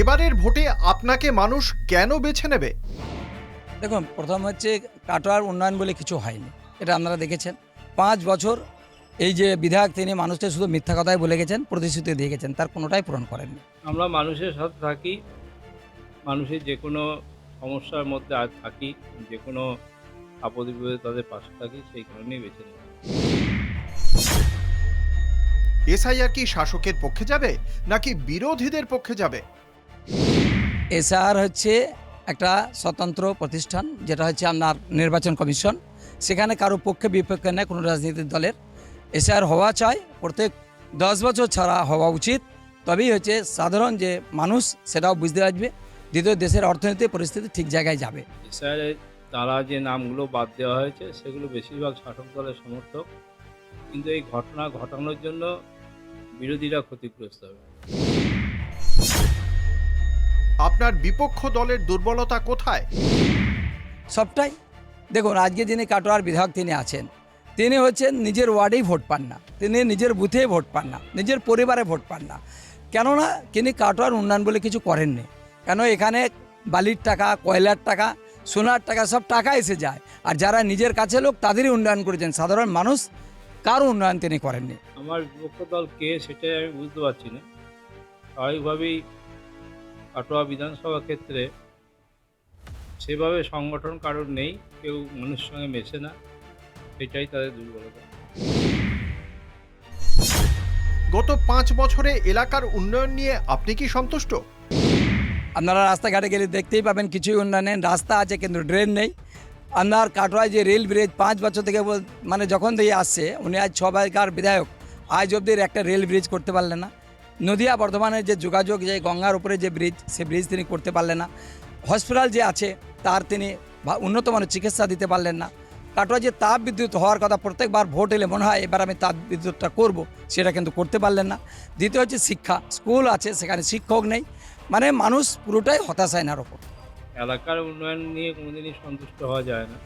এবারের ভোটে আপনাকে মানুষ কেন বেছে নেবে? দেখুন, প্রথম হচ্ছে কাটোয়ার উন্নয়ন বলে কিছু হয়নি, এটা আপনারা দেখেছেন। 5 বছর এই যে বিধায়ক তিনি মানুষকে শুধু মিথ্যা কথাই বলে গেছেন, প্রতিশ্রুতি দিয়ে গেছেন, তার কোনোটাই পূরণ করেননি। আমরা মানুষের সাথে থাকি, মানুষের যে কোনো সমস্যার মধ্যে আজ থাকি, যে কোনো আপদে বিপদে তাদের পাশে থাকি, সেই কারণেই বেছে নিই। এসআইআর কি শাসকের পক্ষে যাবে নাকি বিরোধীদের পক্ষে যাবে? এসআর হচ্ছে একটা স্বতন্ত্র প্রতিষ্ঠান, যেটা হচ্ছে আপনার নির্বাচন কমিশন। সেখানে কারো পক্ষে বিপক্ষে নেই কোনো রাজনৈতিক দলের। এসআর হওয়া চাই, প্রত্যেক 10 বছর ছাড়া হওয়া উচিত, তবেই হচ্ছে সাধারণ যে মানুষ সেটাও বুঝতে পারবে। দ্বিতীয়, দেশের অর্থনৈতিক পরিস্থিতি ঠিক জায়গায় যাবে। স্যার, তারা যে নামগুলো বাদ দেওয়া হয়েছে সেগুলো বেশিরভাগ শাসক দলের সমর্থক, কিন্তু এই ঘটনা ঘটানোর জন্য বিরোধীরা ক্ষতিগ্রস্ত হবে। আপনার বিপক্ষ দলের দুর্বলতা কোথায়? সবটাই দেখুন, আজকে যিনি কাটোয়ার বিধায়ক তিনি আছেন, তিনি হচ্ছেন নিজের ওয়ার্ডেই ভোট পান না, তিনি নিজের বুথে ভোট পান না, নিজের পরিবারে ভোট পান না। কেননা তিনি কাটোয়ার উন্নয়ন বলে কিছু করেননি। কেন এখানে বালির টাকা, কয়লার টাকা, সোনার টাকা, সব টাকা এসে যায়। আর যারা নিজের কাছে লোক তাদেরই উন্নয়ন করেছেন, সাধারণ মানুষ কারো উন্নয়ন তিনি করেননি। আমার বিপক্ষ দল কে সেটাই আমি বুঝতে পারছি না। স্বাভাবিকভাবেই কাটোয়া বিধানসভা ক্ষেত্রে সেভাবে সংগঠন কারোর নেই, কেউ মানুষের সঙ্গে মেশে না, সেটাই তাদের দুর্বলতা। গত 5 বছরে এলাকার উন্নয়ন নিয়ে আপনি কি সন্তুষ্ট? আপনারা রাস্তাঘাটে গেলে দেখতেই পাবেন কিছুই উন্নয়ন নেই। রাস্তা আছে কিন্তু ড্রেন নেই। আপনার কাটোয়ায় যে রেল ব্রিজ 5 বছর থেকে মানে যখন দিয়ে আসছে, উনি আজ 6 বারকার বিধায়ক, আজ অবধি একটা রেল ব্রিজ করতে পারলেন না। নদিয়া বর্ধমানের যে যোগাযোগ, যে গঙ্গার উপরে যে ব্রিজ, সে ব্রিজ তিনি করতে পারলেন না। হসপিটাল যে আছে তার তিনি উন্নত মানের চিকিৎসা দিতে পারলেন না। কাটোয়া যে তাপ বিদ্যুৎ হওয়ার কথা, প্রত্যেকবার ভোট এলে মনে হয় এবার আমি তাপ বিদ্যুৎটা করব, সেটা কিন্তু করতে পারলেন না। দ্বিতীয় হচ্ছে শিক্ষা, স্কুল আছে সেখানে শিক্ষক নেই। মানে মানুষ পুরোটাই হতাশায় নার ওপর। এলাকার উন্নয়ন নিয়ে কোনোদিনই সন্তুষ্ট হওয়া যায় না।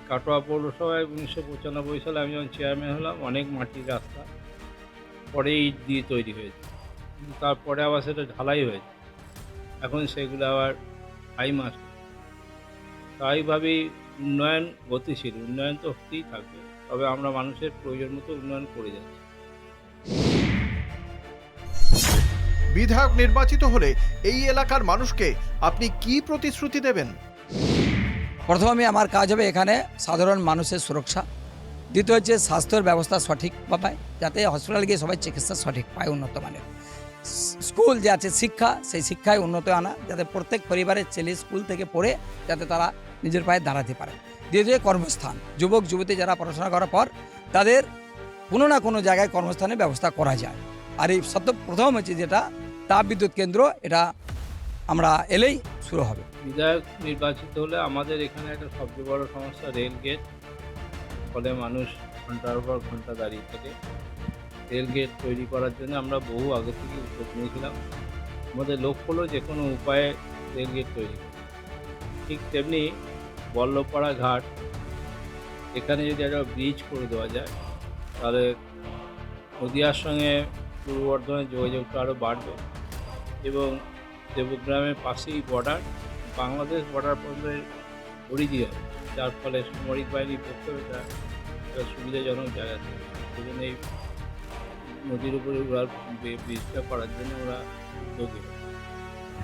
কাটোয়া পৌরসভায় 1995 সালে আমি যখন চেয়ারম্যান হলাম, অনেক মাটির রাস্তা পরে ইট দিয়ে তৈরি হয়েছে, কিন্তু তারপরে আবার সেটা ঢালাই হয়েছে। এখন সেগুলো আবার টাইম আসে। স্বাভাবিকভাবেই উন্নয়ন গতিশীল, উন্নয়ন তো হতেই থাকবে, তবে আমরা মানুষের প্রয়োজন মতো উন্নয়ন করে যাচ্ছি। বিধায়ক নির্বাচিত হলে এই এলাকার মানুষকে আপনি কি প্রতিশ্রুতি দেবেন? প্রথমে আমার কাজ হবে এখানে সাধারণ মানুষের সুরক্ষা। দ্বিতীয় হচ্ছে স্বাস্থ্যের ব্যবস্থা সঠিক পায়, যাতে হসপিটাল গিয়ে সবাই চিকিৎসা সঠিক পায়, উন্নত মানের। স্কুল যে আছে শিক্ষা, সেই শিক্ষায় উন্নত আনা, যাতে প্রত্যেক পরিবারের ছেলে স্কুল থেকে পড়ে যাতে তারা নিজের পায়ে দাঁড়াতে পারে। দ্বিতীয় কর্মস্থান, যুবক যুবতী যারা পড়াশোনা করার পর তাদের কোনো না কোনো জায়গায় কর্মস্থানের ব্যবস্থা করা যায়। আর এই প্রথম হচ্ছে যেটা তাপ বিদ্যুৎ কেন্দ্র, এটা আমরা এলেই শুরু হবে। বিধায়ক নির্বাচিত হলে আমাদের এখানে একটা সবচেয়ে বড় সমস্যা রেল গেট, ফলে মানুষ ঘন্টার পর ঘন্টা দাঁড়িয়ে থাকে। রেল গেট তৈরি করার জন্য আমরা বহু আগে থেকে উদ্যোগ নিয়েছিলাম। আমাদের লক্ষ্য হলো যে কোনো উপায়ে রেল গেট তৈরি করা। ঠিক তেমনি বল্লভপাড়া ঘাট, এখানে যদি একটা ব্রিজ করে দেওয়া যায়, তাহলে নদীয়ার সঙ্গে পূর্ব বর্ধমানের যোগাযোগটা আরও বাড়বে এবং দেবগ্রামের পাশেই বর্ডার, বাংলাদেশ বর্ডার পর্যন্ত পরিধি হবে, যার ফলে সামরিক বাহিনীর পক্ষে এটা একটা সুবিধাজনক জায়গা থাকে। সেই জন্য এই নদীর উপরে ওরা ব্রিজটা করার জন্য ওরা উদ্যোগী হয়।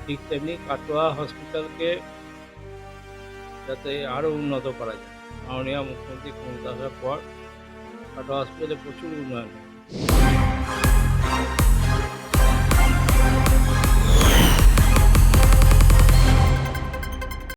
ঠিক তেমনি কাটোয়া হসপিটালকে যাতে আরও উন্নত করা যায়, মাননীয় মুখ্যমন্ত্রী ক্ষমতা আসার পর কাটোয়া হসপিটালে প্রচুর উন্নয়ন হয়।